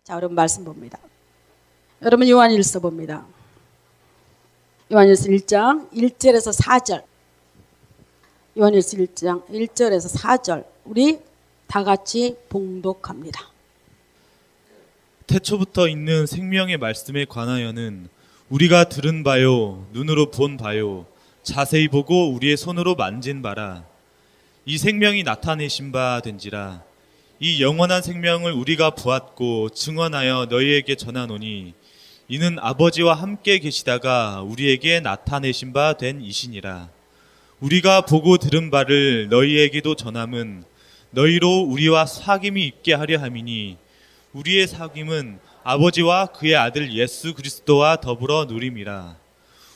자, 여러분 말씀 봅니다. 여러분 요한일서 봅니다. 요한일서 1장 1절에서 4절. 요한일서 1장 1절에서 4절. 우리 다 같이 봉독합니다. 태초부터 있는 생명의 말씀에 관하여는 우리가 들은 바요, 눈으로 본 바요, 자세히 보고 우리의 손으로 만진 바라. 이 생명이 나타내신 바 된지라. 이 영원한 생명을 우리가 보았고 증언하여 너희에게 전하노니 이는 아버지와 함께 계시다가 우리에게 나타내신 바 된 이시니라. 우리가 보고 들은 바를 너희에게도 전함은 너희로 우리와 사귐이 있게 하려 함이니 우리의 사귐은 아버지와 그의 아들 예수 그리스도와 더불어 누림이라.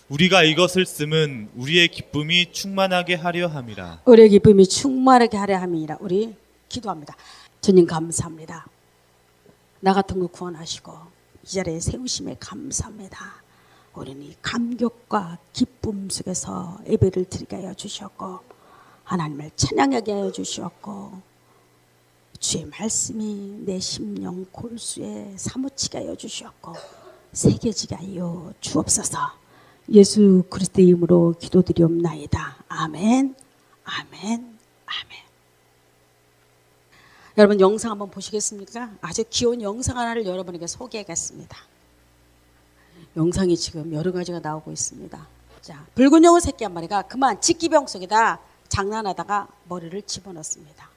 우리가 이것을 쓰면 우리의 기쁨이 충만하게 하려 함이라. 우리의 기쁨이 충만하게 하려 함이라. 우리 기도합니다. 주님 감사합니다. 나 같은 거 구원하시고 이 자리에 세우심에 감사합니다. 우리는 이 감격과 기쁨 속에서 예배를 드리게 하여 주셨고 하나님을 찬양하게 하여 주셨고 주의 말씀이 내 심령 골수에 사무치게 하여 주셨고 새겨지게 하여 주옵소서. 예수 그리스도의 이름으로 기도드리옵나이다. 아멘, 아멘, 아멘. 여러분 영상 한번 보시겠습니까? 아주 귀여운 영상 하나를 여러분에게 소개하겠습니다. 영상이 지금 여러 가지가 나오고 있습니다. 자, 붉은 여우 새끼 한 마리가 그만 직기병 속에다 장난하다가 머리를 집어넣습니다.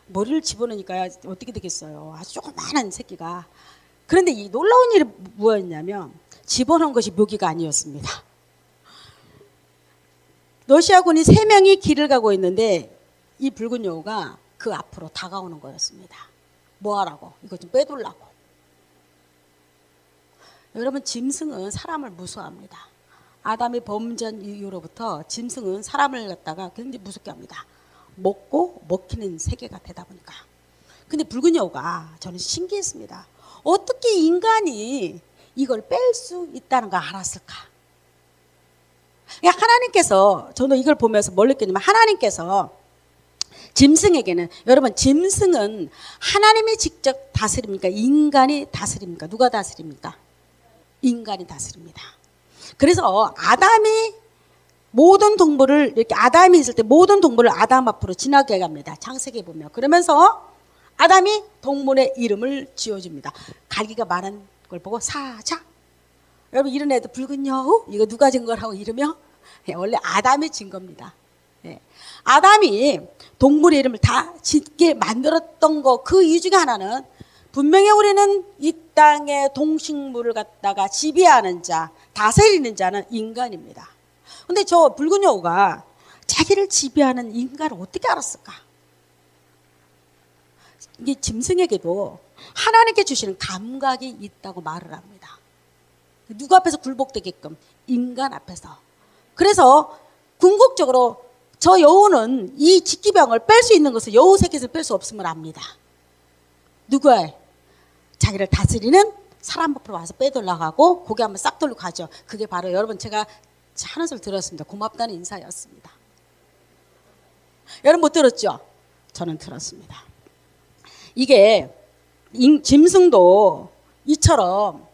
머리를 집어넣으니까 어떻게 되겠어요? 아주 조그마한 새끼가. 그런데 이 놀라운 일이 뭐였냐면 집어넣은 것이 묘기가 아니었습니다. 러시아군이 3명이 길을 가고 있는데 이 붉은 여우가 그 앞으로 다가오는 거였습니다. 뭐 하라고? 이거 좀 빼돌라고. 여러분 짐승은 사람을 무서워합니다. 아담이 범죄한 이후로부터 짐승은 사람을 갖다가 굉장히 무섭게 합니다. 먹고 먹히는 세계가 되다 보니까. 근데 붉은 여우가 저는 신기했습니다. 어떻게 인간이 이걸 뺄 수 있다는 걸 알았을까? 하나님께서 저는 이걸 보면서 뭘 느꼈냐면 하나님께서 짐승에게는 여러분 짐승은 하나님이 직접 다스립니까? 인간이 다스립니까? 누가 다스립니까? 인간이 다스립니다. 그래서 아담이 모든 동물을 이렇게 아담이 있을 때 모든 동물을 아담 앞으로 지나게 합니다. 창세기에 보면. 그러면서 아담이 동물의 이름을 지어줍니다. 갈기가 많은 걸 보고 사자. 여러분 이런 애들 붉은 여우 이거 누가 진 거라고 이러며 원래 아담이 진 겁니다. 네. 아담이 동물의 이름을 다 짓게 만들었던 거 그 이유 중에 하나는 분명히 우리는 이 땅의 동식물을 갖다가 지배하는 자, 다스리는 자는 인간입니다. 근데 저 붉은 여우가 자기를 지배하는 인간을 어떻게 알았을까? 이게 짐승에게도 하나님께 주시는 감각이 있다고 말을 합니다. 누구 앞에서 굴복되게끔 인간 앞에서. 그래서 궁극적으로 저 여우는 이 직기병을 뺄 수 있는 것을 여우 새끼에서 뺄 수 없음을 압니다. 누구야? 자기를 다스리는 사람 앞으로 와서 빼돌라가고 고개 한번 싹 돌리고 가죠. 그게 바로 여러분 제가 하는 소리 들었습니다. 고맙다는 인사였습니다. 여러분 못 들었죠? 저는 들었습니다. 이게 짐승도 이처럼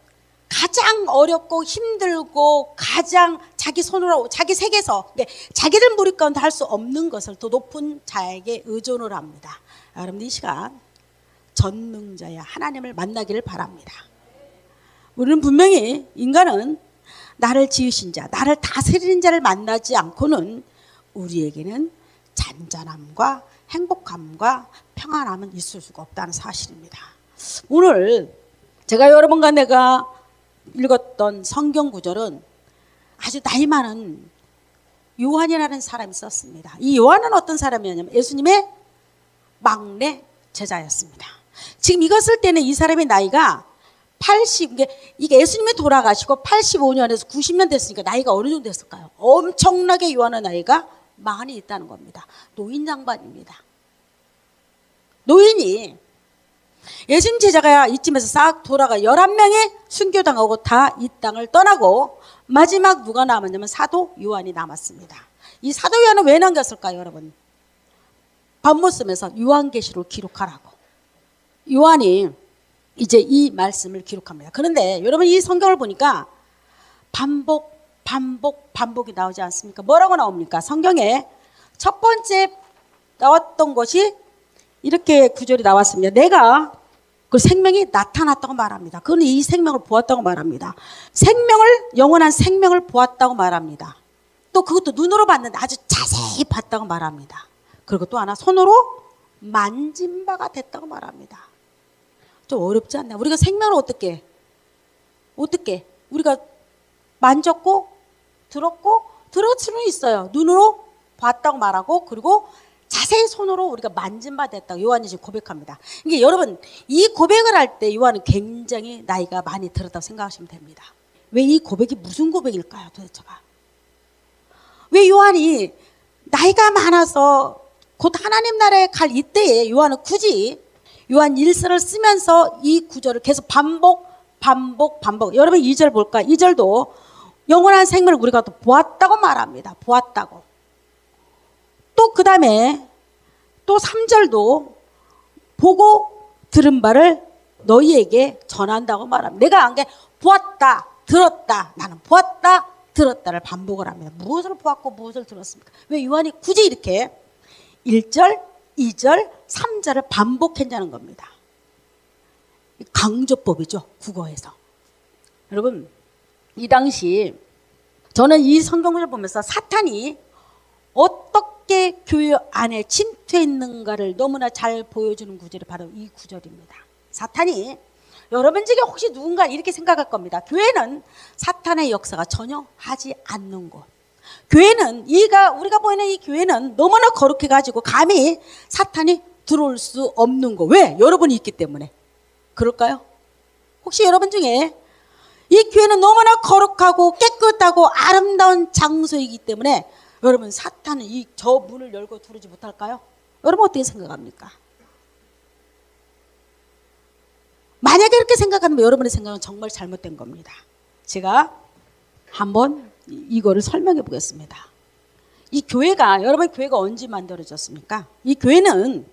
가장 어렵고 힘들고 가장 자기 손으로 자기 세계에서 자기들 무리 가운데 할 수 없는 것을 더 높은 자에게 의존을 합니다. 여러분 이 시간 전능자야 하나님을 만나기를 바랍니다. 우리는 분명히 인간은 나를 지으신 자, 나를 다스리는 자를 만나지 않고는 우리에게는 잔잔함과 행복함과 평안함은 있을 수가 없다는 사실입니다. 오늘 제가 여러분과 내가 읽었던 성경 구절은 아주 나이 많은 요한이라는 사람이 썼습니다. 이 요한은 어떤 사람이었냐면 예수님의 막내 제자였습니다. 지금 이거 쓸 때는 이 사람의 나이가 80, 이게 예수님이 돌아가시고 85년에서 90년 됐으니까 나이가 어느 정도 됐을까요? 엄청나게 요한의 나이가 많이 있다는 겁니다. 노인 양반입니다. 노인이 예수님 제자가 이쯤에서 싹 돌아가 11명이 순교당하고 다 이 땅을 떠나고 마지막 누가 남았냐면 사도 요한이 남았습니다. 이 사도 요한은 왜 남겼을까요, 여러분? 밥 못 쓰면서 요한계시록 기록하라고. 요한이 이제 이 말씀을 기록합니다. 그런데 여러분 이 성경을 보니까 반복이 나오지 않습니까? 뭐라고 나옵니까? 성경에 첫 번째 나왔던 것이 이렇게 구절이 나왔습니다. 내가 그 생명이 나타났다고 말합니다. 그는 이 생명을 보았다고 말합니다. 영원한 생명을 보았다고 말합니다. 또 그것도 눈으로 봤는데 아주 자세히 봤다고 말합니다. 그리고 또 하나 손으로 만진 바가 됐다고 말합니다. 좀 어렵지 않나요? 우리가 생명을 어떻게 우리가 만졌고 들었고 들을 수는 있어요. 눈으로 봤다고 말하고 그리고 자세히 손으로 우리가 만진 바 됐다고 요한이 지금 고백합니다. 이게 여러분 이 고백을 할 때 요한은 굉장히 나이가 많이 들었다고 생각하시면 됩니다. 왜 이 고백이 무슨 고백일까요 도대체가? 왜 요한이 나이가 많아서 곧 하나님 나라에 갈 이때에 요한은 굳이 요한 1서를 쓰면서 이 구절을 계속 반복. 여러분 2절 볼까? 2절도 영원한 생명을 우리가 또 보았다고 말합니다. 보았다고. 또 그 다음에 또 3절도 보고 들은 바를 너희에게 전한다고 말합니다. 내가 한 게 보았다, 들었다. 나는 보았다, 들었다를 반복을 합니다. 무엇을 보았고 무엇을 들었습니까? 왜 요한이 굳이 이렇게 1절, 2절, 3절을 반복했냐는 겁니다. 강조법이죠. 국어에서. 여러분 이 당시 저는 이 성경을 보면서 사탄이 어떻게 교회 안에 침투했는가를 너무나 잘 보여주는 구절이 바로 이 구절입니다. 사탄이 여러분 중에 혹시 누군가 이렇게 생각할 겁니다. 교회는 사탄의 역사가 전혀 하지 않는 곳. 교회는 우리가 보이는 이 교회는 너무나 거룩해가지고 감히 사탄이 들어올 수 없는 곳. 왜? 여러분이 있기 때문에. 그럴까요? 혹시 여러분 중에 이 교회는 너무나 거룩하고 깨끗하고 아름다운 장소이기 때문에 여러분 사탄은 저 문을 열고 들어오지 못할까요? 여러분 어떻게 생각합니까? 만약에 이렇게 생각하면 여러분의 생각은 정말 잘못된 겁니다. 제가 한번 이거를 설명해 보겠습니다. 이 교회가 여러분 교회가 언제 만들어졌습니까? 이 교회는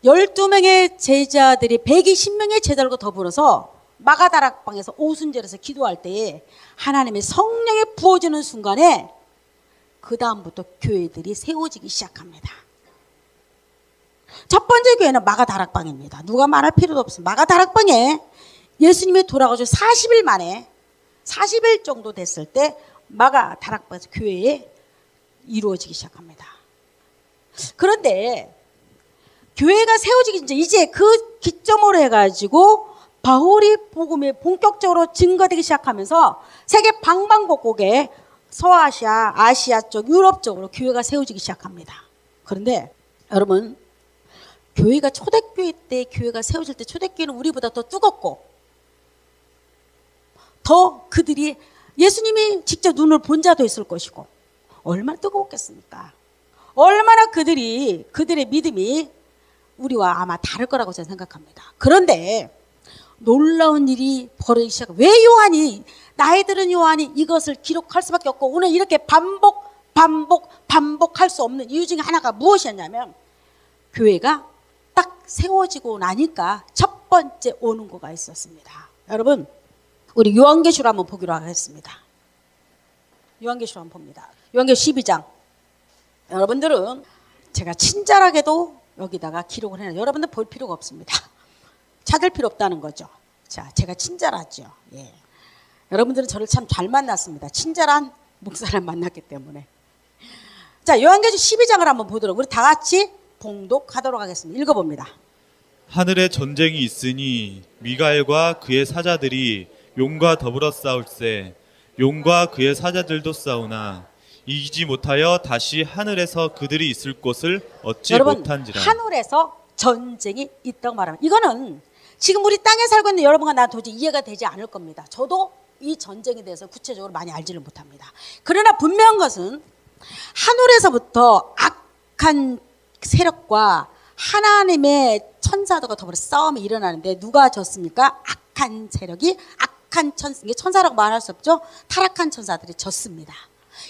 12명의 제자들이 120명의 제자들과 더불어서 마가다락방에서 오순절에서 기도할 때에 하나님의 성령이 부어지는 순간에 그 다음부터 교회들이 세워지기 시작합니다. 첫 번째 교회는 마가다락방입니다. 누가 말할 필요도 없습니다. 마가다락방에 예수님이 돌아가시고 40일 만에 40일 정도 됐을 때 마가다락방에서 교회에 이루어지기 시작합니다. 그런데 교회가 세워지기 이제 그 기점으로 해가지고 바울이 복음이 본격적으로 증거되기 시작하면서 세계 방방곡곡에 서아시아, 아시아 쪽, 유럽 쪽으로 교회가 세워지기 시작합니다. 그런데 여러분 교회가 초대교회 때 교회가 세워질 때 초대교회는 우리보다 더 뜨겁고 더 그들이 예수님이 직접 눈을 본 자도 있을 것이고 얼마나 뜨거웠겠습니까? 얼마나 그들의 믿음이 우리와 아마 다를 거라고 저는 생각합니다. 그런데 놀라운 일이 벌어지기 시작합니다. 왜 요한이 나이 들은 요한이 이것을 기록할 수밖에 없고 오늘 이렇게 반복할 수 없는 이유 중에 하나가 무엇이었냐면 교회가 딱 세워지고 나니까 첫 번째 오는 거가 있었습니다. 여러분 우리 요한계시록 한번 보기로 하겠습니다. 요한계시록 한번 봅니다. 요한계시록 12장. 여러분들은 제가 친절하게도 여기다가 기록을 해놔요. 여러분들 볼 필요가 없습니다. 찾을 필요 없다는 거죠. 자, 제가 친절하죠. 예. 여러분들은 저를 참 잘 만났습니다. 친절한 목사를 만났기 때문에. 자, 요한계시록 12장을 한번 보도록 우리 다 같이 봉독하도록 하겠습니다. 읽어봅니다. 하늘에 전쟁이 있으니 미가엘과 그의 사자들이 용과 더불어 싸울세 용과 그의 사자들도 싸우나 이기지 못하여 다시 하늘에서 그들이 있을 곳을 얻지 여러분, 못한지라. 하늘에서 전쟁이 있다고 말합니다. 이거는 지금 우리 땅에 살고 있는 여러분과 나 도저히 이해가 되지 않을 겁니다. 저도 이 전쟁에 대해서 구체적으로 많이 알지를 못합니다. 그러나 분명한 것은 하늘에서부터 악한 세력과 하나님의 천사들과 더불어 싸움이 일어나는데 누가 졌습니까? 악한 세력이 천사라고 말할 수 없죠. 타락한 천사들이 졌습니다.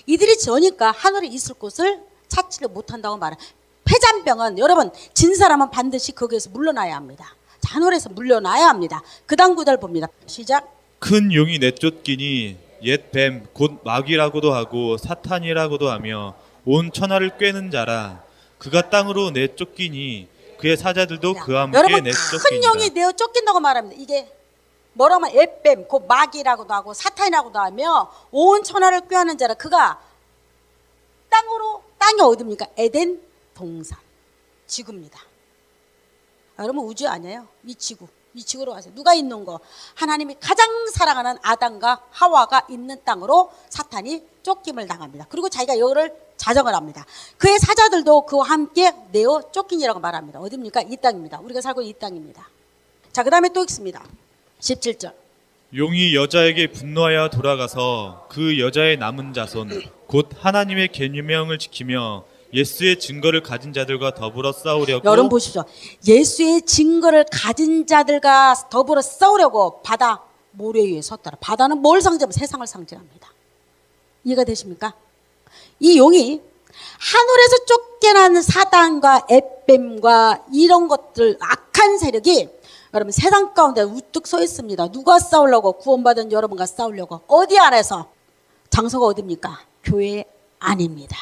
이들이 져니까 하늘에 있을 곳을 찾지를 못한다고 말해요. 패잔병은 여러분 진 사람은 반드시 거기에서 물러나야 합니다. 하늘에서 물려놔야 합니다. 그 다음 구절 봅니다. 시작. 큰 용이 내쫓기니 옛 뱀 곧 마귀라고도 하고 사탄이라고도 하며 온 천하를 꿰는 자라. 그가 땅으로 내쫓기니 그의 사자들도 그와 함께 여러분, 큰 내쫓기니라. 용이 내어 쫓긴다고 말합니다. 이게 뭐라고 하면 옛뱀 곧 마귀라고도 하고 사탄이라고도 하며 온 천하를 꾀하는 자라. 그가 땅이 어디입니까? 에덴 동산 지구입니다. 여러분, 우주 아니에요. 이 지구로 가세요. 누가 있는 거? 하나님이 가장 사랑하는 아담과 하와가 있는 땅으로 사탄이 쫓김을 당합니다. 그리고 자기가 여기를 자정을 합니다. 그의 사자들도 그와 함께 내어 쫓기니라고 말합니다. 어디입니까? 이 땅입니다. 우리가 살고 있는 이 땅입니다. 자, 그 다음에 또 읽습니다. 17절. 용이 여자에게 분노하여 돌아가서 그 여자의 남은 자손 곧 하나님의 계명을 지키며 예수의 증거를 가진 자들과 더불어 싸우려고. 여러분 보십시오. 예수의 증거를 가진 자들과 더불어 싸우려고 바다 모래 위에 섰더라. 바다는 뭘 상징하면 세상을 상징합니다. 이해가 되십니까? 이 용이 하늘에서 쫓겨난 사단과 에뱀과 이런 것들, 악한 세력이 여러분 세상 가운데 우뚝 서 있습니다. 누가 싸우려고? 구원받은 여러분과 싸우려고. 어디 안에서? 장소가 어디입니까? 교회 안입니다.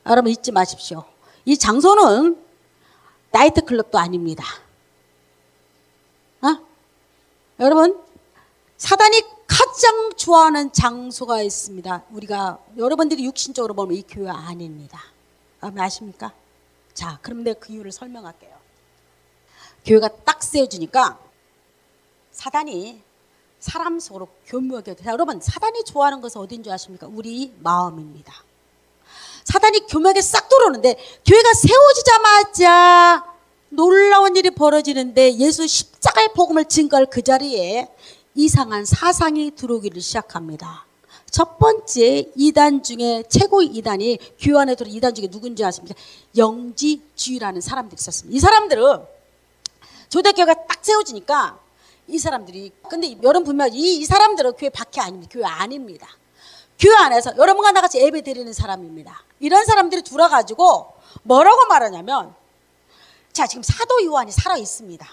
여러분 잊지 마십시오. 이 장소는 나이트클럽도 아닙니다. 여러분, 사단이 가장 좋아하는 장소가 있습니다. 여러분들이 육신적으로 보면 이 교회 안입니다. 여러분 아십니까? 자, 그럼 내가 그 이유를 설명할게요. 교회가 딱 세워지니까 사단이 사람 속으로 교묘하게. 자, 여러분, 사단이 좋아하는 것은 어딘 줄 아십니까? 우리 마음입니다. 사단이 교묘하게 싹 들어오는데 교회가 세워지자마자 놀라운 일이 벌어지는데 예수 십자가의 복음을 증거할 그 자리에 이상한 사상이 들어오기를 시작합니다. 첫 번째 이단 중에 최고 이단이 교회 안에 들어 이단 중에 누군지 아십니까? 영지주의라는 사람들이 있었습니다. 이 사람들은 초대교회가 딱 세워지니까 이 사람들이, 근데 여러분 분명히 이 사람들은 교회 밖에 아닙니다. 교회 안입니다. 교회 안에서 여러분과 나같이 예배 드리는 사람입니다. 이런 사람들이 들어가지고 뭐라고 말하냐면, 자, 지금 사도 요한이 살아 있습니다.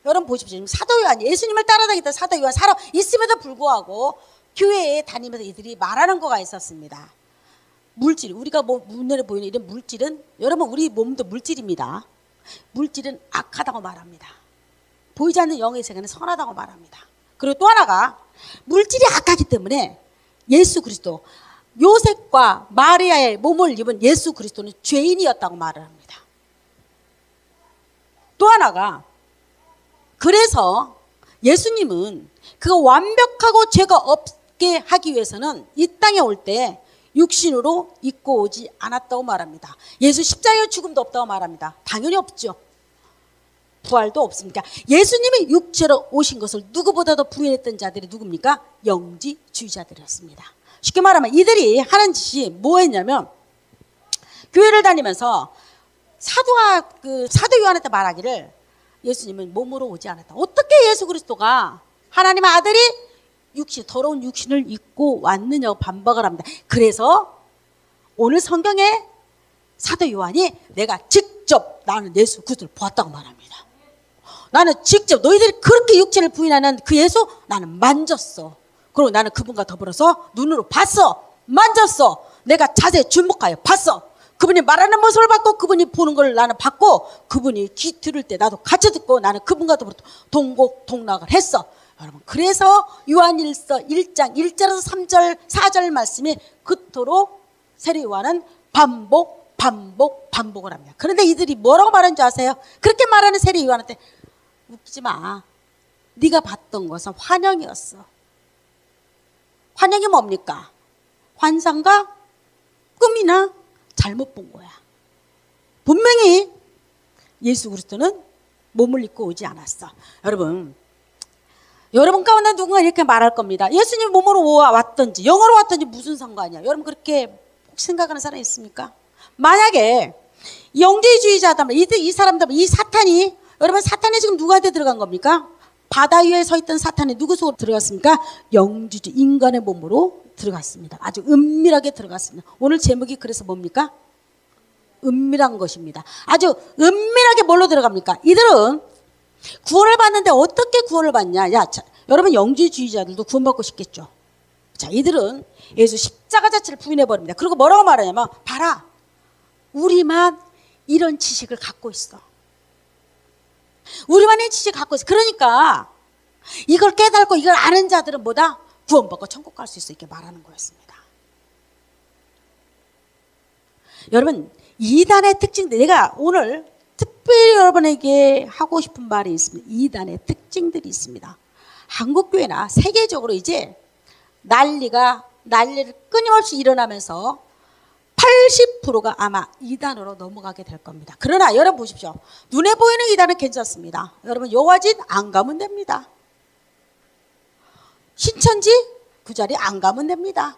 여러분 보십시오. 지금 사도 요한이 예수님을 따라다니던 사도 요한 살아 있음에도 불구하고 교회에 다니면서 이들이 말하는 거가 있었습니다. 물질, 우리가 눈에 보이는 이런 물질은, 여러분 우리 몸도 물질입니다. 물질은 악하다고 말합니다. 보이지 않는 영의 세계는 선하다고 말합니다. 그리고 또 하나가 물질이 악하기 때문에 예수 그리스도, 요셉과 마리아의 몸을 입은 예수 그리스도는 죄인이었다고 말을 합니다. 또 하나가, 그래서 예수님은 그가 완벽하고 죄가 없게 하기 위해서는 이 땅에 올 때 육신으로 입고 오지 않았다고 말합니다. 예수 십자가의 죽음도 없다고 말합니다. 당연히 없죠. 부활도 없습니까? 예수님이 육체로 오신 것을 누구보다도 부인했던 자들이 누굽니까? 영지주의자들이었습니다. 쉽게 말하면 이들이 하는 짓이 뭐였냐면, 교회를 다니면서 사도 요한한테 말하기를 예수님은 몸으로 오지 않았다. 어떻게 예수 그리스도가 하나님의 아들이 더러운 육신을 입고 왔느냐고 반박을 합니다. 그래서 오늘 성경에 사도 요한이 내가 직접 나는 예수 그리스도를 보았다고 말합니다. 나는 직접 너희들이 그렇게 육체를 부인하는 그 예수 나는 만졌어. 그리고 나는 그분과 더불어서 눈으로 봤어. 만졌어. 내가 자세히 주목하여 봤어. 그분이 말하는 모습을 봤고 그분이 보는 걸 나는 봤고 그분이 귀 들을 때 나도 같이 듣고 나는 그분과 더불어 동곡동락을 했어. 여러분, 그래서 요한일서 1장 1절에서 3절 4절 말씀이 그토록 세례 요한은 반복을 합니다. 그런데 이들이 뭐라고 말하는 줄 아세요? 그렇게 말하는 세례 요한한테 웃기지 마. 네가 봤던 것은 환영이었어. 환영이 뭡니까? 환상과 꿈이나 잘못 본 거야. 분명히 예수 그리스도는 몸을 입고 오지 않았어. 여러분 가운데 누군가 이렇게 말할 겁니다. 예수님 몸으로 왔든지 영어로 왔든지 무슨 상관이야. 여러분 그렇게 생각하는 사람이 있습니까? 만약에 영지주의자다면 이 사람들, 이 사탄이, 여러분 사탄이 지금 누구한테 들어간 겁니까? 바다 위에 서 있던 사탄이 누구 속으로 들어갔습니까? 영지주의 인간의 몸으로 들어갔습니다. 아주 은밀하게 들어갔습니다. 오늘 제목이 그래서 뭡니까? 은밀한 것입니다. 아주 은밀하게 뭘로 들어갑니까? 이들은 구원을 받는데 어떻게 구원을 받냐? 야, 자, 여러분 영지주의자들도 구원받고 싶겠죠. 자, 이들은 예수 십자가 자체를 부인해 버립니다. 그리고 뭐라고 말하냐면, 봐라, 우리만 이런 지식을 갖고 있어. 우리만 이 지식을 갖고 있어. 그러니까 이걸 깨닫고 이걸 아는 자들은 뭐다? 구원받고 천국 갈 수 있어. 이렇게 말하는 거였습니다. 여러분, 이단의 특징들, 내가 오늘 특별히 여러분에게 하고 싶은 말이 있습니다. 이단의 특징들이 있습니다. 한국교회나 세계적으로 이제 난리를 끊임없이 일어나면서 80%가 아마 이단으로 넘어가게 될 겁니다. 그러나 여러분 보십시오. 눈에 보이는 이단은 괜찮습니다. 여러분 여화진 안 가면 됩니다. 신천지 그 자리 안 가면 됩니다.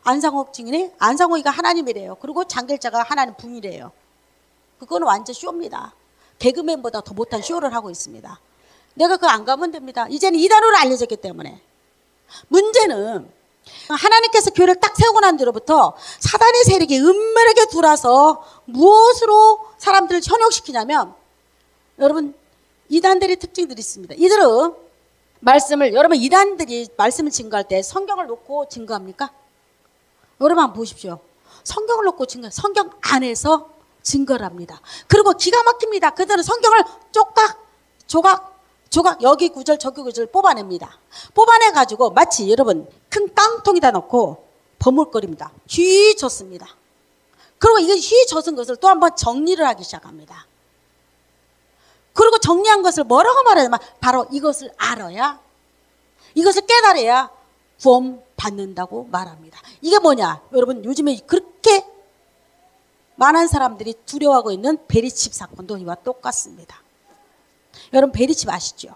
안상옥 증인이 안상옥이가 하나님이래요. 그리고 장길자가 하나님 붕이래요. 그거는 완전 쇼입니다. 개그맨보다 더 못한 쇼를 하고 있습니다. 내가 그거 안 가면 됩니다. 이제는 이단으로 알려졌기 때문에. 문제는 하나님께서 교회를 딱 세우고 난 뒤로부터 사단의 세력이 은밀하게 들어와서 무엇으로 사람들을 현혹시키냐면, 여러분 이단들의 특징들이 있습니다. 이들은 말씀을, 여러분 이단들이 말씀을 증거할 때 성경을 놓고 증거합니까? 여러분 한번 보십시오. 성경을 놓고 성경 안에서 증거를 합니다. 그리고 기가 막힙니다. 그들은 성경을 조각 여기 구절 저기 구절 뽑아냅니다. 뽑아내가지고 마치 여러분 큰 깡통에다 넣고 버물거립니다. 휘 젖습니다. 그리고 이거 휘 젖은 것을 또 한번 정리를 하기 시작합니다. 그리고 정리한 것을 뭐라고 말하냐면, 바로 이것을 알아야, 이것을 깨달아야 구원 받는다고 말합니다. 이게 뭐냐? 여러분 요즘에 그렇게 많은 사람들이 두려워하고 있는 베리칩 사건도 이와 똑같습니다. 여러분 베리칩 아시죠?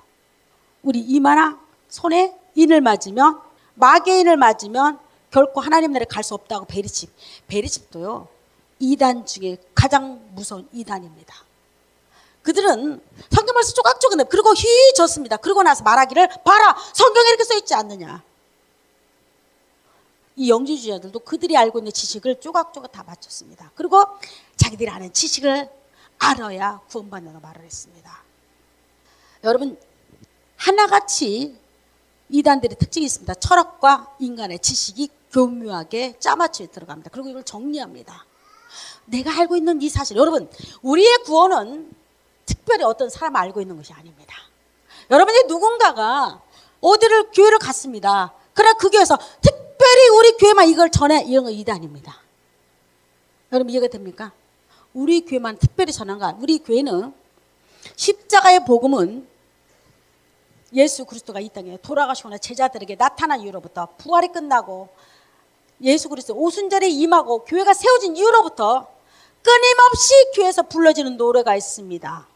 우리 이마나 손에 인을 맞으면, 마개인을 맞으면 결코 하나님 나라에 갈 수 없다고. 베리칩도요 이단 중에 가장 무서운 이단입니다. 그들은 성경 말씀 쪼각쪼각 내고 그리고 휘졌습니다. 그러고 나서 말하기를, 봐라 성경에 이렇게 써있지 않느냐. 이 영지주의자들도 그들이 알고 있는 지식을 쪼각쪼각 다 맞췄습니다. 그리고 자기들이 아는 지식을 알아야 구원받는다고 말을 했습니다. 여러분 하나같이 이단들의 특징이 있습니다. 철학과 인간의 지식이 교묘하게 짜맞춰 들어갑니다. 그리고 이걸 정리합니다. 내가 알고 있는 이 사실, 여러분 우리의 구원은 특별히 어떤 사람 알고 있는 것이 아닙니다. 여러분이 누군가가 어디를 교회를 갔습니다. 그러나 그 교회에서 특별히 우리 교회만 이걸 전해, 이런 거 이단입니다. 여러분 이해가 됩니까? 우리 교회만 특별히 전한 거, 우리 교회는 십자가의 복음은 예수 그리스도가 이 땅에 돌아가시거나 제자들에게 나타난 이후로부터, 부활이 끝나고 예수 그리스도 오순절에 임하고 교회가 세워진 이후로부터 끊임없이 교회에서 불러지는 노래가 있습니다.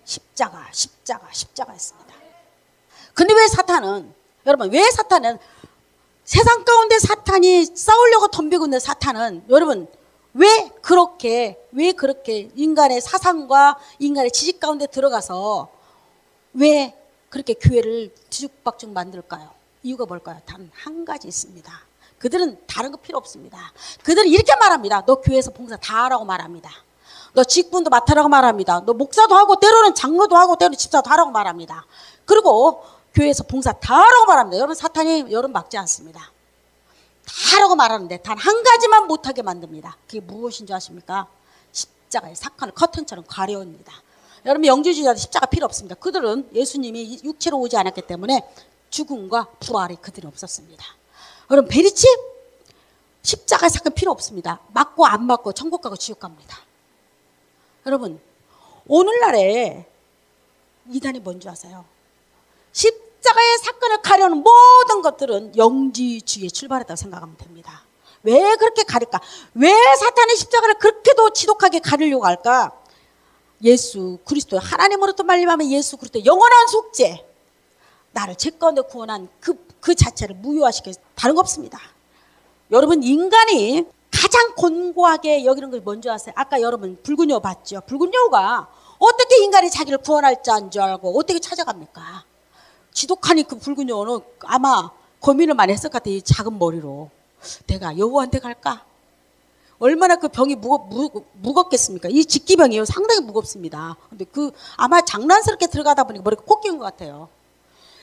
십자가, 십자가, 십자가였습니다. 근데 왜 사탄은, 여러분 왜 사탄은, 세상 가운데 사탄이 싸우려고 덤비고 있는 사탄은, 여러분 왜 그렇게 인간의 사상과 인간의 지식 가운데 들어가서 왜 그렇게 교회를 뒤죽박죽 만들까요? 이유가 뭘까요? 단 한 가지 있습니다. 그들은 다른 거 필요 없습니다. 그들은 이렇게 말합니다. 너 교회에서 봉사 다 하라고 말합니다. 너 직분도 맡으라고 말합니다. 너 목사도 하고 때로는 장로도 하고 때로는 집사도 하라고 말합니다. 그리고 교회에서 봉사 다 하라고 말합니다. 여러분 사탄이 여러분 막지 않습니다. 다 하라고 말하는데 단 한 가지만 못하게 만듭니다. 그게 무엇인 줄 아십니까? 십자가의 사건을 커튼처럼 가려옵니다. 여러분 영지주의자들 십자가 필요 없습니다. 그들은 예수님이 육체로 오지 않았기 때문에 죽음과 부활이 그들은 없었습니다. 여러분 베리칩 십자가의 사건 필요 없습니다. 맞고 안 맞고 천국 가고 지옥 갑니다. 여러분 오늘날에 이단이 뭔지 아세요? 십자가의 사건을 가려는 모든 것들은 영지주의에 출발했다고 생각하면 됩니다. 왜 그렇게 가릴까? 왜 사탄의 십자가를 그렇게도 지독하게 가리려고 할까? 예수 그리스도, 하나님으로부터 말미암아 예수 그리스도 영원한 속죄, 나를 죄 가운데 구원한 그 자체를 무효화시켜, 다른 거 없습니다. 여러분 인간이 가장 곤고하게 여기는 게 뭔지 아세요? 아까 여러분 붉은 여우 봤죠? 붉은 여우가 어떻게 인간이 자기를 구원할 자인 줄 알고 어떻게 찾아갑니까? 지독하니 그 붉은 여우는 아마 고민을 많이 했을 것 같아요. 이 작은 머리로 내가 여우한테 갈까? 얼마나 그 병이 무겁겠습니까? 이 직기병이요. 상당히 무겁습니다. 근데 아마 장난스럽게 들어가다 보니까 머리가 콕 끼운 것 같아요.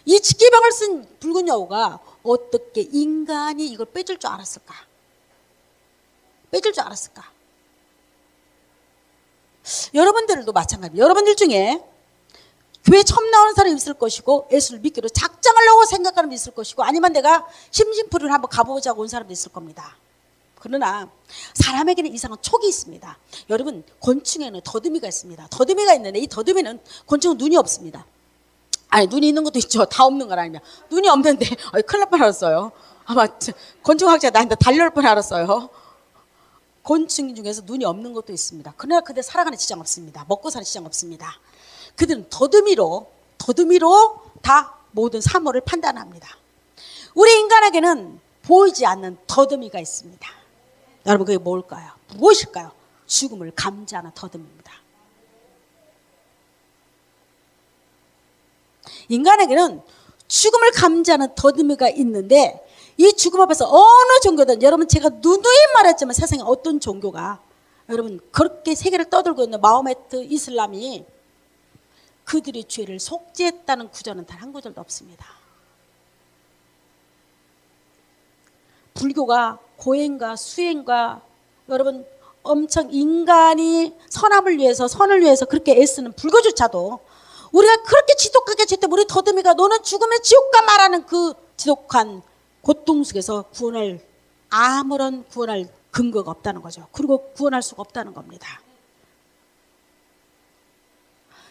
이 직기병을 쓴 붉은 여우가 어떻게 인간이 이걸 빼줄 줄 알았을까? 빼줄 줄 알았을까? 여러분들도 마찬가지입니다. 여러분들 중에 교회 처음 나오는 사람이 있을 것이고 예수를 믿기로 작정하려고 생각하는 사람이 있을 것이고 아니면 내가 심심풀이를 한번 가보자고 온 사람도 있을 겁니다. 그러나 사람에게는 이상한 촉이 있습니다. 여러분, 곤충에는 더듬이가 있습니다. 더듬이가 있는데 이 더듬이는, 곤충은 눈이 없습니다. 아니, 눈이 있는 것도 있죠. 다 없는 건 아니냐. 눈이 없는데 큰일 날 뻔 알았어요. 아마 곤충학자 나한테 달려올 뻔 알았어요. 곤충 중에서 눈이 없는 것도 있습니다. 그러나 그들 살아가는 지장 없습니다. 먹고 사는 지장 없습니다. 그들은 더듬이로 다 모든 사물을 판단합니다. 우리 인간에게는 보이지 않는 더듬이가 있습니다. 여러분, 그게 뭘까요? 무엇일까요? 죽음을 감지하는 더듬이입니다. 인간에게는 죽음을 감지하는 더듬이가 있는데 이 죽음 앞에서 어느 종교든, 여러분 제가 누누이 말했지만 세상에 어떤 종교가 여러분 그렇게 세계를 떠들고 있는 마호메트, 이슬람이 그들의 죄를 속죄했다는 구절은 단 한 구절도 없습니다. 불교가 고행과 수행과 여러분 엄청 인간이 선함을 위해서, 선을 위해서 그렇게 애쓰는 불교조차도 우리가 그렇게 지독하게 죄때 우리 더듬이가 너는 죽음의 지옥가 말하는 그 지독한 고통 속에서 아무런 구원할 근거가 없다는 거죠. 그리고 구원할 수가 없다는 겁니다.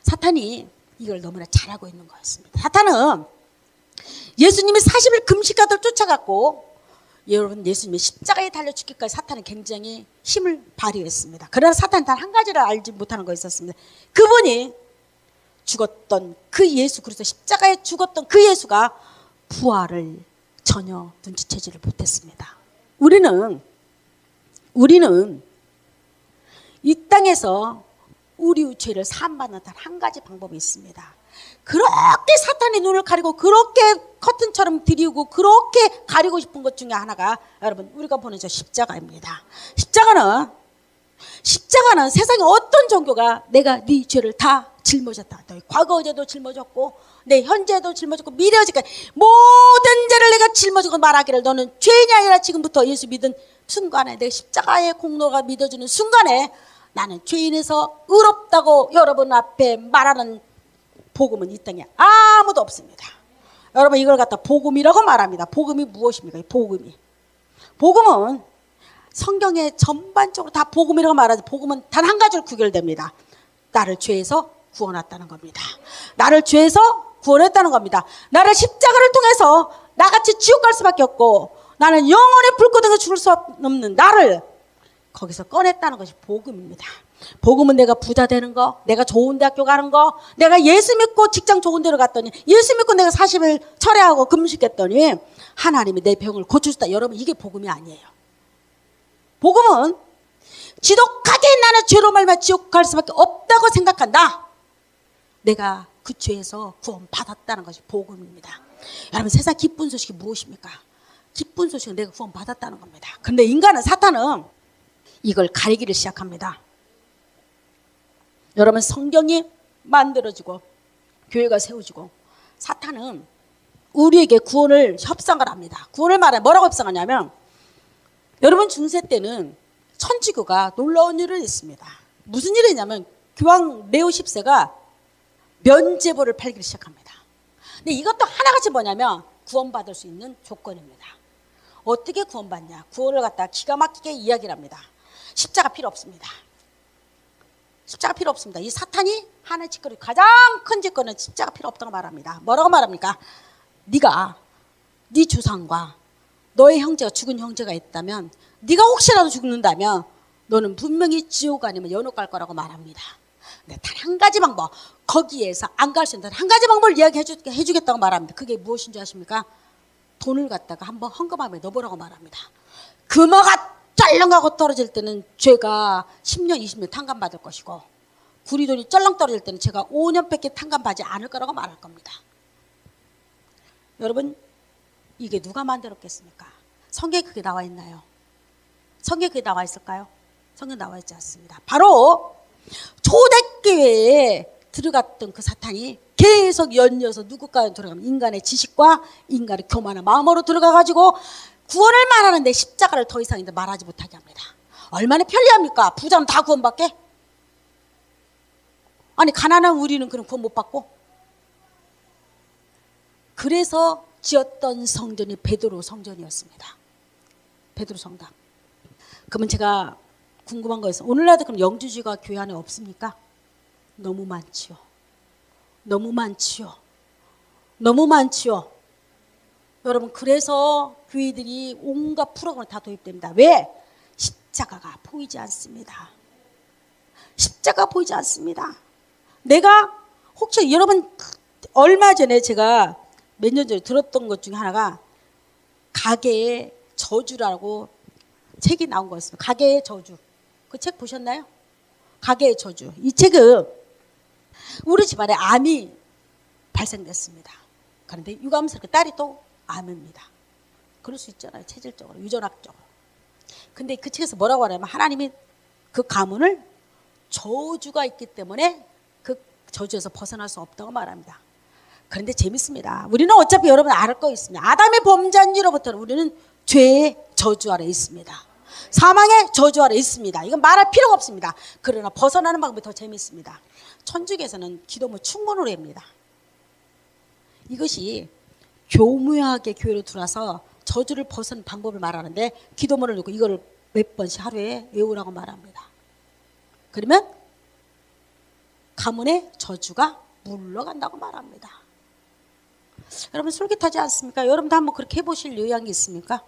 사탄이 이걸 너무나 잘하고 있는 거였습니다. 사탄은 예수님이 40일 금식하도록 쫓아갔고, 여러분 예수님이 십자가에 달려 죽기까지 사탄은 굉장히 힘을 발휘했습니다. 그러나 사탄은 단 한 가지를 알지 못하는 거 있었습니다. 그분이 죽었던 그 예수, 그리스도 십자가에 죽었던 그 예수가 부활을 전혀 눈치채지를 못했습니다. 우리는 이 땅에서 우리의 죄를 사함받는 단 한 가지 방법이 있습니다. 그렇게 사탄의 눈을 가리고 그렇게 커튼처럼 들이우고 그렇게 가리고 싶은 것 중에 하나가 여러분 우리가 보는 저 십자가입니다. 십자가는 세상에 어떤 종교가 내가 네 죄를 다 짊어졌다. 너희 과거에도 짊어졌고 내 현재도 짊어졌고 미래까지 모든 죄를 내가 짊어지고 말하기를 너는 죄인이 아니라 지금부터 예수 믿은 순간에 내 십자가의 공로가 믿어주는 순간에 나는 죄인에서 의롭다고 여러분 앞에 말하는 복음은 이 땅에 아무도 없습니다. 여러분 이걸 갖다 복음이라고 말합니다. 복음이 무엇입니까? 복음은 성경에 전반적으로 다 복음이라고 말하지, 복음은 단 한 가지로 구별됩니다. 나를 죄에서 구원했다는 겁니다. 나를 죄에서 구원했다는 겁니다. 나를 십자가를 통해서 나같이 지옥 갈 수밖에 없고 나는 영원히 불구덩이에 죽을 수 없는 나를 거기서 꺼냈다는 것이 복음입니다. 복음은 내가 부자 되는 거, 내가 좋은 대학교 가는 거, 내가 예수 믿고 직장 좋은 데로 갔더니, 예수 믿고 내가 40일 철회하고 금식했더니 하나님이 내 병을 고쳐줬다. 여러분 이게 복음이 아니에요. 복음은 지독하게 나는 죄로 말미암아 지옥 갈 수밖에 없다고 생각한다. 내가 그 죄에서 구원 받았다는 것이 복음입니다. 여러분 세상 기쁜 소식이 무엇입니까? 기쁜 소식은 내가 구원 받았다는 겁니다. 근데 사탄은 이걸 가리기를 시작합니다. 여러분 성경이 만들어지고 교회가 세워지고 사탄은 우리에게 구원을 협상을 합니다. 구원을 말해 뭐라고 협상하냐면, 여러분 중세 때는 천주교가 놀라운 일을 했습니다. 무슨 일을 했냐면 교황 레오 10세가 면죄부를 팔기 시작합니다. 근데 이것도 하나같이 뭐냐면 구원받을 수 있는 조건입니다. 어떻게 구원받냐? 구원을 갖다 기가 막히게 이야기를 합니다. 십자가 필요 없습니다. 십자가 필요 없습니다. 이 사탄이 하나의 짓거리, 가장 큰 짓거리는 십자가 필요 없다고 말합니다. 뭐라고 말합니까? 네가 네 조상과 너의 형제가 죽은 형제가 있다면, 네가 혹시라도 죽는다면 너는 분명히 지옥 아니면 연옥 갈 거라고 말합니다. 근데 단 한 가지 방법, 거기에서 안 갈 수 있는 한 가지 방법을 이야기해주겠다고 말합니다. 그게 무엇인 줄 아십니까? 돈을 갖다가 한번 헌금함에 넣어보라고 말합니다. 금화가 쩔렁하고 떨어질 때는 죄가 10년, 20년 탕감받을 것이고, 구리돈이 쩔렁 떨어질 때는 제가 5년밖에 탕감받지 않을 거라고 말할 겁니다. 여러분, 이게 누가 만들었겠습니까? 성경에 그게 나와 있나요? 성경에 그게 나와 있을까요? 성경 나와 있지 않습니다. 바로 초대교회에 들어갔던 그 사탄이 계속 연이어서 누구까지 들어가면 인간의 지식과 인간의 교만한 마음으로 들어가가지고 구원을 말하는데 십자가를 더 이상 이제 말하지 못하게 합니다. 얼마나 편리합니까? 부자는 다 구원받게? 아니 가난한 우리는 그럼 구원 못 받고? 그래서 지었던 성전이 베드로 성전이었습니다. 베드로 성당. 그러면 제가 궁금한 거 있어요. 오늘날도 그럼 영주주의가 교회 안에 없습니까? 너무 많지요. 너무 많지요. 너무 많지요. 여러분 그래서 교회들이 온갖 프로그램을 다 도입됩니다. 왜? 십자가가 보이지 않습니다. 십자가 보이지 않습니다. 내가 혹시 여러분 얼마 전에 제가 몇 년 전에 들었던 것 중에 하나가 가게의 저주라고 책이 나온 거였습니다. 가게의 저주. 그 책 보셨나요? 가게의 저주. 이 책은 우리 집안에 암이 발생됐습니다. 그런데 유감스럽게 딸이 또 암입니다. 그럴 수 있잖아요. 체질적으로, 유전학적으로. 근데 그 책에서 뭐라고 하냐면 하나님이 그 가문을 저주가 있기 때문에 그 저주에서 벗어날 수 없다고 말합니다. 그런데 재밌습니다. 우리는 어차피 여러분 알을 거 있습니다. 아담의 범죄한 뒤로부터는 우리는 죄의 저주 아래 있습니다. 사망의 저주 아래 있습니다. 이건 말할 필요가 없습니다. 그러나 벗어나는 방법이 더 재밌습니다. 천주교에서는 기도문 충문으로 합니다. 이것이 교묘하게 교회로 들어와서 저주를 벗은 방법을 말하는데 기도문을 놓고 이거를 몇 번씩 하루에 외우라고 말합니다. 그러면 가문의 저주가 물러간다고 말합니다. 여러분 솔깃하지 않습니까? 여러분도 한번 그렇게 해보실 의향이 있습니까?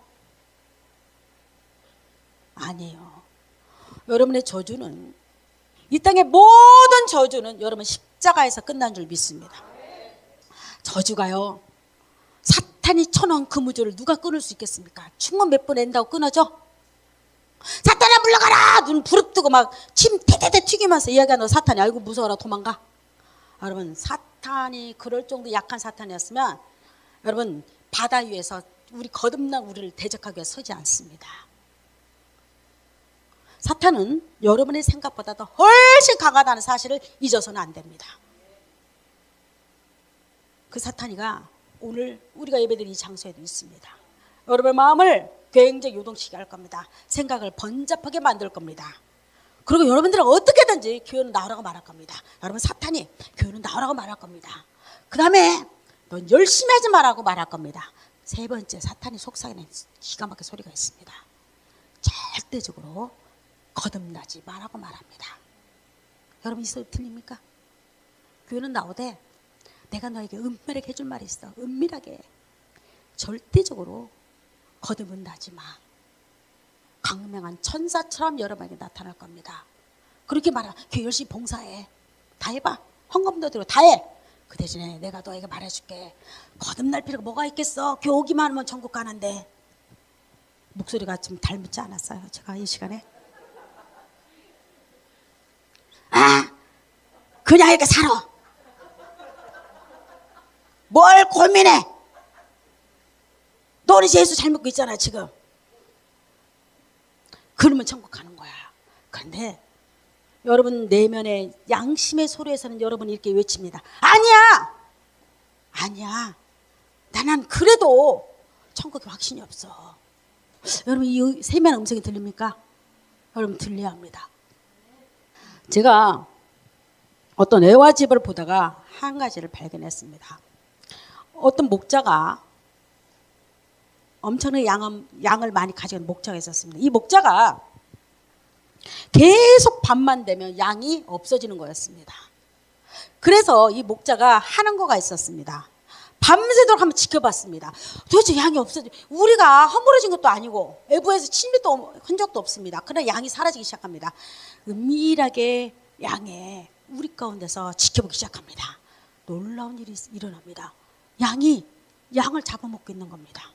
아니에요. 여러분의 저주는 이 땅의 모든 저주는 여러분 십자가에서 끝난 줄 믿습니다. 저주가요. 사탄이 쳐놓은 그무줄을 누가 끊을 수 있겠습니까? 충만 몇 번 낸다고 끊어져? 사탄아 물러가라! 눈 부릅뜨고 막 침 대대대 튀기면서 이야기하는 사탄이 아이고 무서워라 도망가. 여러분 사탄이 그럴 정도 약한 사탄이었으면 여러분 바다 위에서 우리 거듭난 우리를 대적하기 위해 서지 않습니다. 사탄은 여러분의 생각보다 더 훨씬 강하다는 사실을 잊어서는 안 됩니다. 그 사탄이가 오늘 우리가 예배드린 이 장소에도 있습니다. 여러분의 마음을 굉장히 요동치게 할 겁니다. 생각을 번잡하게 만들 겁니다. 그리고 여러분들은 어떻게든지 교회는 나오라고 말할 겁니다. 여러분 사탄이 교회는 나오라고 말할 겁니다. 그 다음에 넌 열심히 하지 말라고 말할 겁니다. 세 번째 사탄이 속삭이는 기가 막힌 소리가 있습니다. 절대적으로 거듭나지 말라고 말합니다. 여러분 이 소리 들립니까? 교회는 나오되 내가 너에게 은밀하게 해줄 말이 있어. 은밀하게 절대적으로 거듭은 나지 마. 강명한 천사처럼 여러분에게 나타날 겁니다. 그렇게 말하. 교회 열심히 봉사해. 다 해봐. 헌금도 들고 다 해. 그 대신에 내가 너에게 말해줄게. 거듭날 필요가 뭐가 있겠어. 교회 오기만 하면 천국 가는데. 목소리가 좀 닮지 않았어요? 제가 이 시간에. 그냥 이렇게 살아. 뭘 고민해. 너는 예수 잘 믿고 있잖아 지금. 그러면 천국 가는 거야. 그런데 여러분 내면의 양심의 소리에서는 여러분이 이렇게 외칩니다. 아니야. 아니야. 나는 그래도 천국에 확신이 없어. 여러분 이 세미한 음성이 들립니까? 여러분 들려야 합니다. 제가 어떤 애화집을 보다가 한 가지를 발견했습니다. 어떤 목자가 엄청나게 양을 많이 가지고 있는 목자가 있었습니다. 이 목자가 계속 밤만 되면 양이 없어지는 거였습니다. 그래서 이 목자가 하는 거가 있었습니다. 밤새도록 한번 지켜봤습니다. 도대체 양이 없어지. 우리가 허물어진 것도 아니고 외부에서 침입도 흔적도 없습니다. 그러나 양이 사라지기 시작합니다. 은밀하게 양의 우리 가운데서 지켜보기 시작합니다. 놀라운 일이 일어납니다. 양이 양을 잡아먹고 있는 겁니다.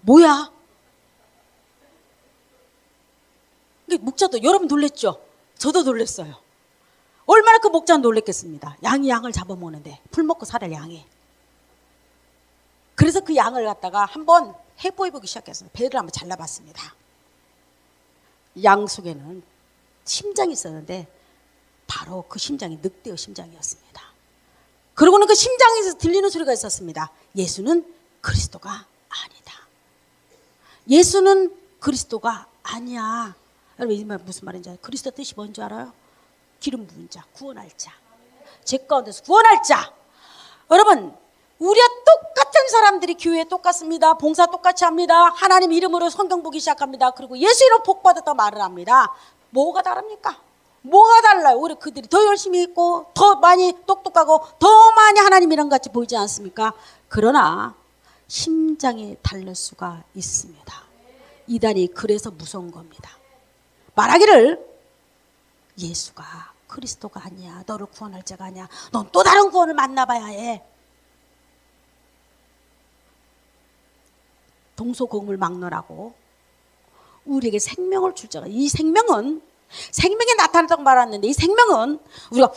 뭐야? 목자도 여러분 놀랬죠? 저도 놀랬어요. 얼마나 그 목자는 놀랬겠습니다. 양이 양을 잡아먹는데 풀 먹고 살을 양이. 그래서 그 양을 갖다가 한번 해보기 시작했어요. 배를 한번 잘라봤습니다. 양 속에는 심장이 있었는데 바로 그 심장이 늑대의 심장이었습니다. 그러고는 그 심장에서 들리는 소리가 있었습니다. 예수는 그리스도가 아니다. 예수는 그리스도가 아니야. 여러분 이 말 무슨 말인지 알아요? 그리스도 뜻이 뭔지 알아요? 기름 부은 자, 구원할 자. 죄 가운데서 구원할 자. 여러분 우리와 똑같은 사람들이 교회에 똑같습니다. 봉사 똑같이 합니다. 하나님 이름으로 성경 보기 시작합니다. 그리고 예수 이름 복 받았다 말을 합니다. 뭐가 다릅니까? 뭐가 달라요? 오히려 그들이 더 열심히 있고 더 많이 똑똑하고 더 많이 하나님 이름 같이 보이지 않습니까? 그러나 심장이 다를 수가 있습니다. 이단이 그래서 무서운 겁니다. 말하기를 예수가 그리스도가 아니야. 너를 구원할 자가 아니야. 넌 또 다른 구원을 만나봐야 해. 동서고금을 막론하고 우리에게 생명을 줄 자가, 이 생명은 생명이 나타났다고 말했는데 이 생명은 우리가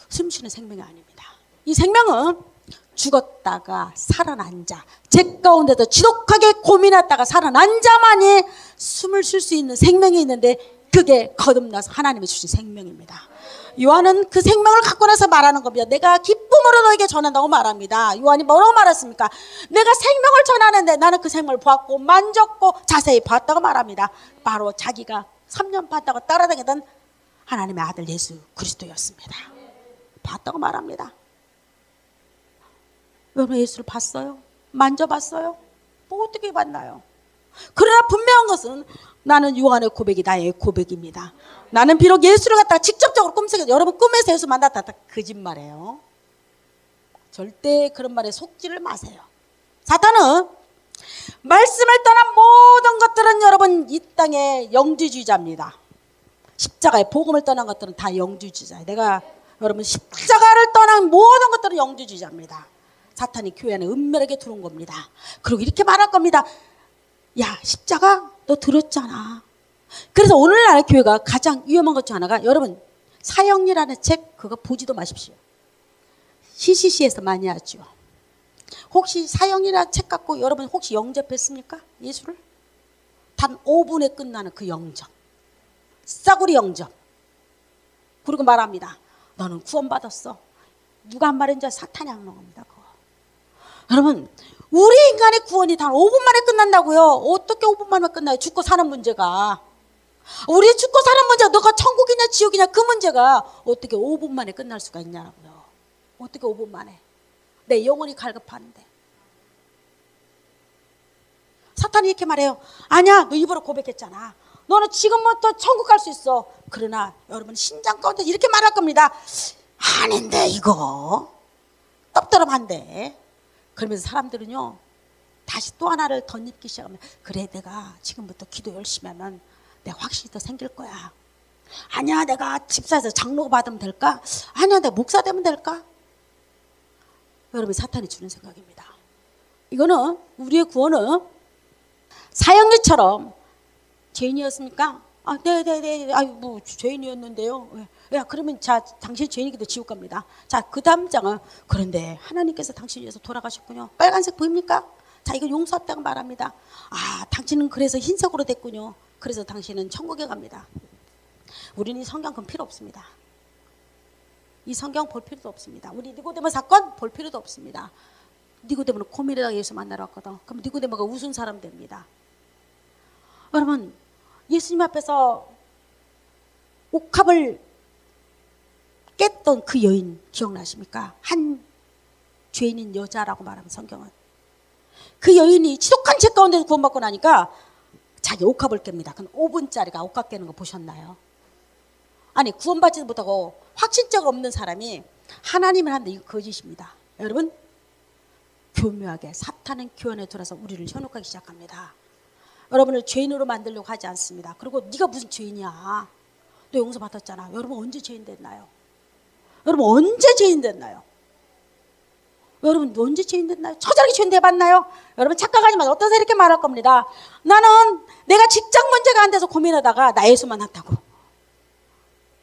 숨쉬는 생명이 아닙니다. 이 생명은 죽었다가 살아난 자, 죄 가운데서 지독하게 고민했다가 살아난 자만이 숨을 쉴 수 있는 생명이 있는데 그게 거듭나서 하나님이 주신 생명입니다. 요한은 그 생명을 갖고 나서 말하는 겁니다. 내가 기쁨으로 너에게 전한다고 말합니다. 요한이 뭐라고 말했습니까? 내가 생명을 전하는데 나는 그 생명을 보았고 만졌고 자세히 봤다고 말합니다. 바로 자기가 3년 봤다고 따라다니던 하나님의 아들 예수 그리스도였습니다. 봤다고 말합니다. 여러분 예수를 봤어요? 만져봤어요? 뭐 어떻게 봤나요? 그러나 분명한 것은 나는 요한의 고백이 나의 고백입니다. 나는 비록 예수를 갖다가 직접적으로 꿈속에 여러분 꿈에서 예수 만났다 거짓말이에요. 절대 그런 말에 속지를 마세요. 사탄은 말씀을 떠난 모든 것들은 여러분 이 땅의 영주주의자입니다. 십자가의 복음을 떠난 것들은 다 영주주의자예요. 내가 여러분 십자가를 떠난 모든 것들은 영주주의자입니다. 사탄이 교회 안에 은밀하게 들어온 겁니다. 그리고 이렇게 말할 겁니다. 야 십자가 너 들었잖아. 그래서 오늘날 교회가 가장 위험한 것 중 하나가 여러분 사형리라는 책 그거 보지도 마십시오. CCC에서 많이 하죠. 혹시 사형이라는 책 갖고 여러분 혹시 영접했습니까? 예수를? 단 5분에 끝나는 그 영접. 싸구리 영접. 그리고 말합니다. 너는 구원받았어. 누가 한 말인지 사탄이 한 겁니다. 그거. 여러분 우리 인간의 구원이 단 5분 만에 끝난다고요. 어떻게 5분 만에 끝나요? 죽고 사는 문제가. 우리 죽고 사는 문제가 너가 천국이냐 지옥이냐 그 문제가 어떻게 5분 만에 끝날 수가 있냐고요. 어떻게 5분 만에. 내 영혼이 갈급한데. 사탄이 이렇게 말해요. 아니야 너 입으로 고백했잖아. 너는 지금부터 천국 갈 수 있어. 그러나 여러분 심장 가운데 이렇게 말할 겁니다. 아닌데 이거 떡더럽한데. 그러면서 사람들은요 다시 또 하나를 덧입기 시작하면 그래 내가 지금부터 기도 열심히 하면 내가 확실히 더 생길 거야. 아니야 내가 집사에서 장로 받으면 될까? 아니야 내가 목사 되면 될까? 여러분 사탄이 주는 생각입니다. 이거는 우리의 구원은 사형리처럼 죄인이었습니까? 아, 네네네. 아유, 뭐 죄인이었는데요. 야, 그러면 자, 당신 죄인이기도 지옥 갑니다. 자, 그 다음 장은 그런데 하나님께서 당신 위해서 돌아가셨군요. 빨간색 보입니까? 자, 이거 용서했다고 말합니다. 아, 당신은 그래서 흰색으로 됐군요. 그래서 당신은 천국에 갑니다. 우리는 이 성경 그럼 필요 없습니다. 이 성경 볼 필요도 없습니다. 우리 니고데모 사건 볼 필요도 없습니다. 니고데모는 고민에다가 예수 만나러 왔거든. 그럼 니고데모가 우스운 사람 됩니다. 여러분 예수님 앞에서 옥합을 깼던 그 여인 기억나십니까? 한 죄인인 여자라고 말하면 성경은 그 여인이 지독한 죄 가운데서 구원받고 나니까 자기 옥합을 깹니다. 그럼 5분짜리가 옥합 깨는 거 보셨나요? 아니 구원받지도 못하고 확신자가 없는 사람이 하나님을 하는데 이거 거짓입니다. 여러분 교묘하게 사탄은 교회 안에 들어서 우리를 현혹하기 시작합니다. 여러분을 죄인으로 만들려고 하지 않습니다. 그리고 네가 무슨 죄인이야? 너 용서 받았잖아. 여러분 언제 죄인 됐나요? 여러분 언제 죄인 됐나요? 여러분 언제 죄인 됐나요? 처절하게 죄인 돼봤나요? 여러분 착각하지 마세요. 어떤 사람이 이렇게 말할 겁니다. 나는 내가 직장 문제가 안 돼서 고민하다가 나 예수만 한다고.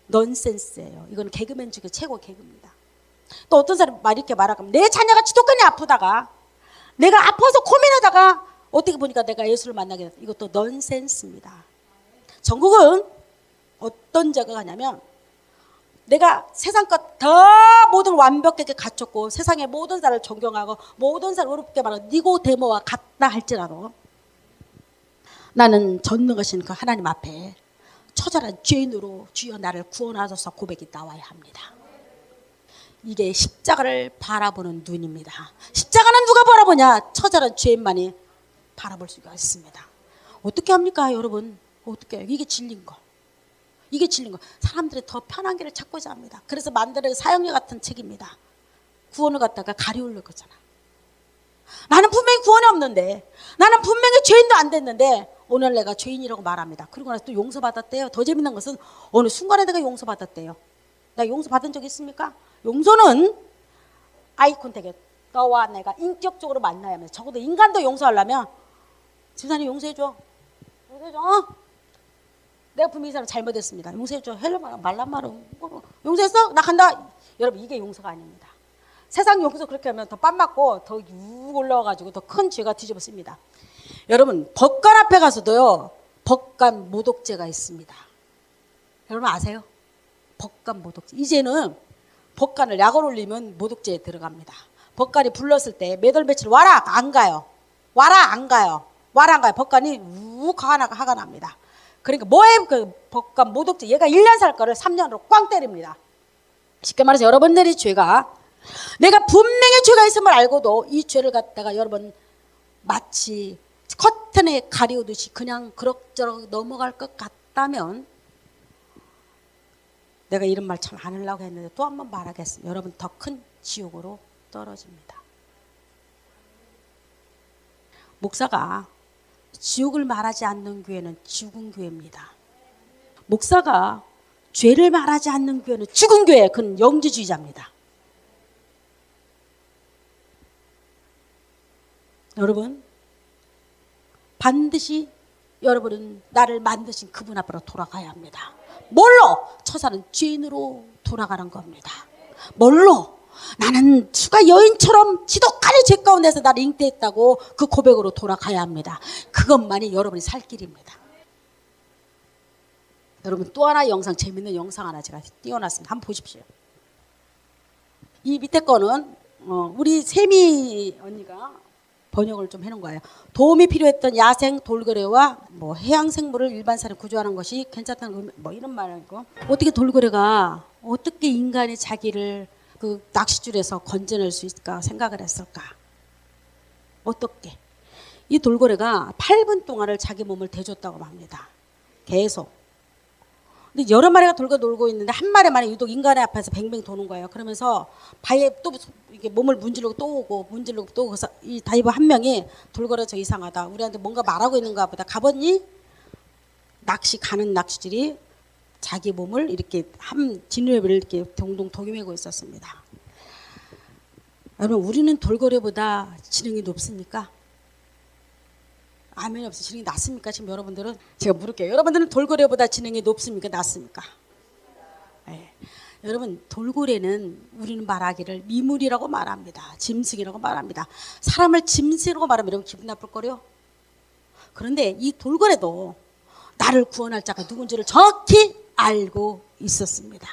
넌센스예요. 이건 개그맨 중에 최고 개그입니다. 또 어떤 사람이 이렇게 말할 겁니다. 내 자녀가 지독하게 아프다가 내가 아파서 고민하다가 어떻게 보니까 내가 예수를 만나게 됐다. 이것도 넌센스입니다. 천국은 어떤 자가 가냐면 내가 세상 것 다 모든 완벽하게 갖췄고 세상의 모든 사람을 존경하고 모든 사람을 어렵게 말하고 니고데모와 같다 할지라도 나는 전능하신 그 하나님 앞에 처절한 죄인으로 주여 나를 구원하소서 고백이 나와야 합니다. 이게 십자가를 바라보는 눈입니다. 십자가는 누가 바라보냐? 처절한 죄인만이 바라볼 수가 있습니다. 어떻게 합니까 여러분? 어떻게 해요? 이게 진리인 거. 이게 진리인 거. 사람들이 더 편한 길을 찾고자 합니다. 그래서 만드는 사형리 같은 책입니다. 구원을 갖다가 가리우려 거잖아. 나는 분명히 구원이 없는데, 나는 분명히 죄인도 안 됐는데 오늘 내가 죄인이라고 말합니다. 그리고 나서 또 용서받았대요. 더 재밌는 것은 어느 순간에 내가 용서받았대요. 나 용서받은 적 있습니까? 용서는 아이 컨택에 너와 내가 인격적으로 만나야 합니다. 적어도 인간도 용서하려면 집사님 용서해줘. 용서해줘. 내가 분명히 이 사람 잘못했습니다. 용서해줘. 헬로마 말란 말은 용서했어? 나 간다. 여러분 이게 용서가 아닙니다. 세상 용서 그렇게 하면 더 빤 맞고 더 육 올라와가지고 더 큰 죄가 뒤집어씁니다. 여러분 법관 앞에 가서도요 법관 모독죄가 있습니다. 여러분 아세요? 법관 모독죄. 이제는 법관을 약을 올리면 모독죄에 들어갑니다. 법관이 불렀을 때 몇 월 며칠 와라 안 가요. 와라 안 가요. 와라 안 가요. 법관이 욱 화가 납니다. 그러니까 뭐에 그 법관 모독죄 얘가 1년 살 거를 3년으로 꽝 때립니다. 쉽게 말해서 여러분들이 죄가 내가 분명히 죄가 있음을 알고도 이 죄를 갖다가 여러분 마치 커튼에 가리우듯이 그냥 그럭저럭 넘어갈 것 같다면 내가 이런 말 참 안 하려고 했는데 또 한 번 말하겠습니다. 여러분 더 큰 지옥으로 떨어집니다. 목사가 지옥을 말하지 않는 교회는 죽은 교회입니다. 목사가 죄를 말하지 않는 교회는 죽은 교회, 그건 영지주의자입니다. 여러분 반드시 여러분은 나를 만드신 그분 앞으로 돌아가야 합니다. 뭘로? 처사는 죄인으로 돌아가는 겁니다. 뭘로? 나는 수가 여인처럼 지독하게 죄 가운데서 나를 잉태했다고 그 고백으로 돌아가야 합니다. 그것만이 여러분이 살 길입니다. 여러분 또 하나 영상, 재밌는 영상 하나 제가 띄워놨습니다. 한번 보십시오. 이 밑에 거는 우리 세미 언니가 번역을 좀 해놓은 거예요. 도움이 필요했던 야생 돌고래와 뭐 해양 생물을 일반 사람이 구조하는 것이 괜찮다는 뭐 이런 말이고, 어떻게 돌고래가 어떻게 인간이 자기를 그 낚싯줄에서 건져낼 수 있을까 생각을 했을까? 어떻게? 이 돌고래가 8분 동안을 자기 몸을 대줬다고 합니다. 계속. 근데 여러 마리가 놀고 있는데 한 마리만 유독 인간의 앞에서 뱅뱅 도는 거예요. 그러면서 바위에 또 이게 몸을 문지르고 또 오고 문지르고 또 오고, 그래서 이 다이버 한 명이 돌고래 저 이상하다. 우리한테 뭔가 말하고 있는가 보다. 가봤니? 가는 낚시줄이 자기 몸을 이렇게 진흙을 이렇게 동동 동이매고 있었습니다. 여러분 우리는 돌고래보다 지능이 높습니까? 아멘이 없어. 지능이 낮습니까? 지금 여러분들은 제가 물을게요. 여러분들은 돌고래보다 지능이 높습니까? 낮습니까? 네. 여러분 돌고래는 우리는 말하기를 미물이라고 말합니다. 짐승이라고 말합니다. 사람을 짐승이라고 말하면 여러분 기분 나쁠 거래요. 그런데 이 돌고래도 나를 구원할 자가 누군지를 정확히 알고 있었습니다.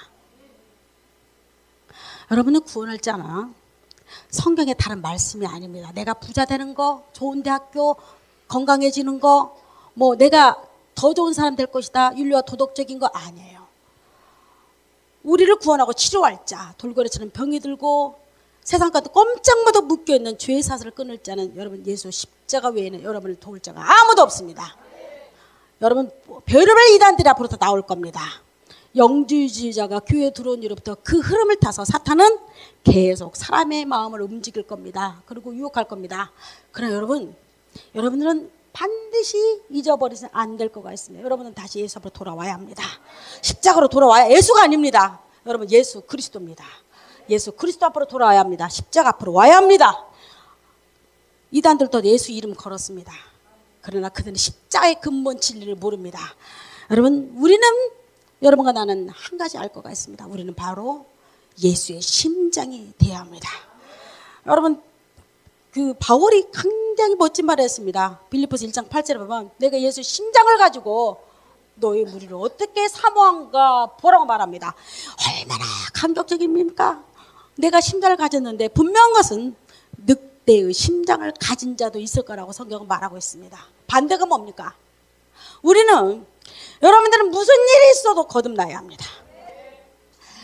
여러분은 구원할 자나 성경의 다른 말씀이 아닙니다. 내가 부자 되는 거, 좋은 대학교, 건강해지는 거, 뭐 내가 더 좋은 사람 될 것이다, 윤리와 도덕적인 거 아니에요. 우리를 구원하고 치료할 자, 돌고래처럼 병이 들고 세상과도 꼼짝마도 묶여있는 죄의 사슬을 끊을 자는 여러분 예수 십자가 외에는 여러분을 도울 자가 아무도 없습니다. 여러분 별의별 이단들이 앞으로 다 나올 겁니다. 영주주의자가 교회에 들어온 이후부터 그 흐름을 타서 사탄은 계속 사람의 마음을 움직일 겁니다. 그리고 유혹할 겁니다. 그러나 여러분들은 반드시 잊어버리면 안 될 거가 있습니다. 여러분은 다시 예수 앞으로 돌아와야 합니다. 십자가로 돌아와야, 예수가 아닙니다. 여러분 예수 그리스도입니다. 예수 그리스도 앞으로 돌아와야 합니다. 십자가 앞으로 와야 합니다. 이단들도 예수 이름 걸었습니다. 그러나 그들은 십자가의 근본 진리를 모릅니다. 여러분 우리는, 여러분과 나는 한 가지 알 거가 있습니다. 우리는 바로 예수의 심장이 되어야 합니다. 여러분 그 바울이 굉장히 멋진 말을 했습니다. 빌립보서 1장 8절에 보면 내가 예수의 심장을 가지고 너희 무리를 어떻게 사모한가 보라고 말합니다. 얼마나 감격적입니까? 내가 심장을 가졌는데 분명한 것은 늑대의 심장을 가진 자도 있을 거라고 성경은 말하고 있습니다. 반대가 뭡니까? 우리는 여러분들은 무슨 일이 있어도 거듭나야 합니다.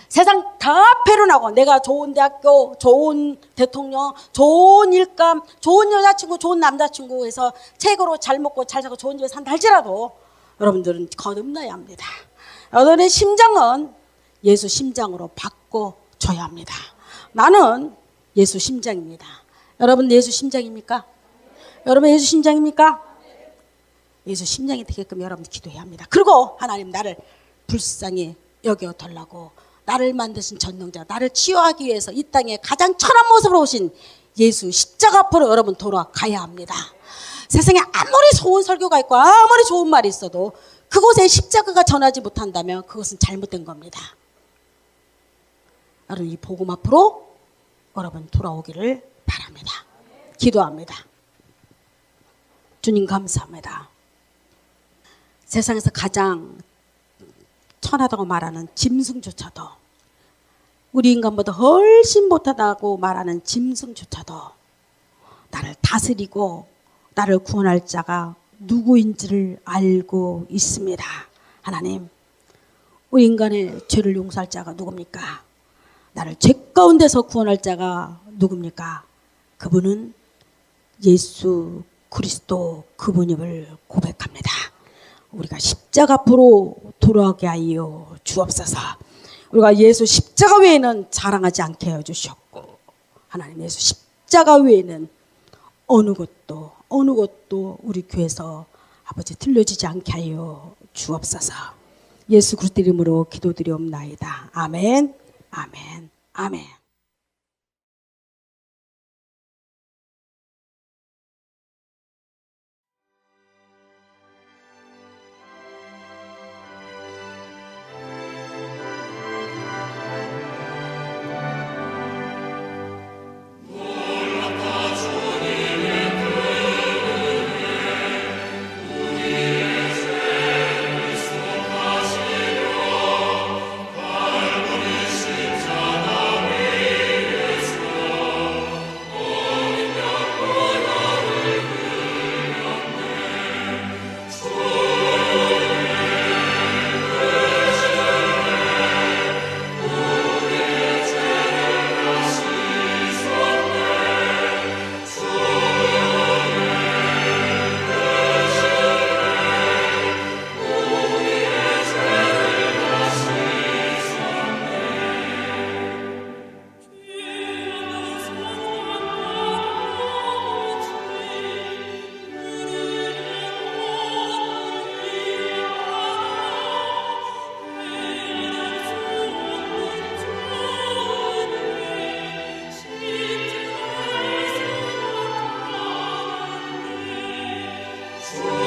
세상 다 패륜하고 내가 좋은 대학교, 좋은 대통령, 좋은 일감, 좋은 여자친구, 좋은 남자친구 해서 최고로 잘 먹고 잘 자고 좋은 집에 산다 할지라도 여러분들은 거듭나야 합니다. 여러분의 심장은 예수 심장으로 바꿔줘야 합니다. 나는 예수 심장입니다. 여러분 예수 심장입니까? 여러분 예수 심장입니까? 예수 심장이 되게끔 여러분 기도해야 합니다. 그리고 하나님 나를 불쌍히 여겨달라고 나를 만드신 전능자, 나를 치유하기 위해서 이 땅에 가장 천한 모습으로 오신 예수 십자가 앞으로 여러분 돌아가야 합니다. 세상에 아무리 좋은 설교가 있고 아무리 좋은 말이 있어도 그곳에 십자가가 전하지 못한다면 그것은 잘못된 겁니다. 여러분 이 복음 앞으로 여러분 돌아오기를 바랍니다. 기도합니다. 주님 감사합니다. 세상에서 가장 천하다고 말하는 짐승조차도 우리 인간보다 훨씬 못하다고 말하는 짐승조차도 나를 다스리고 나를 구원할 자가 누구인지를 알고 있습니다. 하나님, 우리 인간의 죄를 용서할 자가 누굽니까? 나를 죄 가운데서 구원할 자가 누굽니까? 그분은 예수 그리스도 그분임을 고백합니다. 우리가 십자가 앞으로 돌아오게 하여 주옵소서. 우리가 예수 십자가 외에는 자랑하지 않게 해 주셨고 하나님 예수 십자가 외에는 어느 것도 우리 교회에서 아버지 들려지지 않게 하여 주옵소서. 예수 그리스도 이름으로 기도드리옵나이다. 아멘, 아멘, 아멘. 주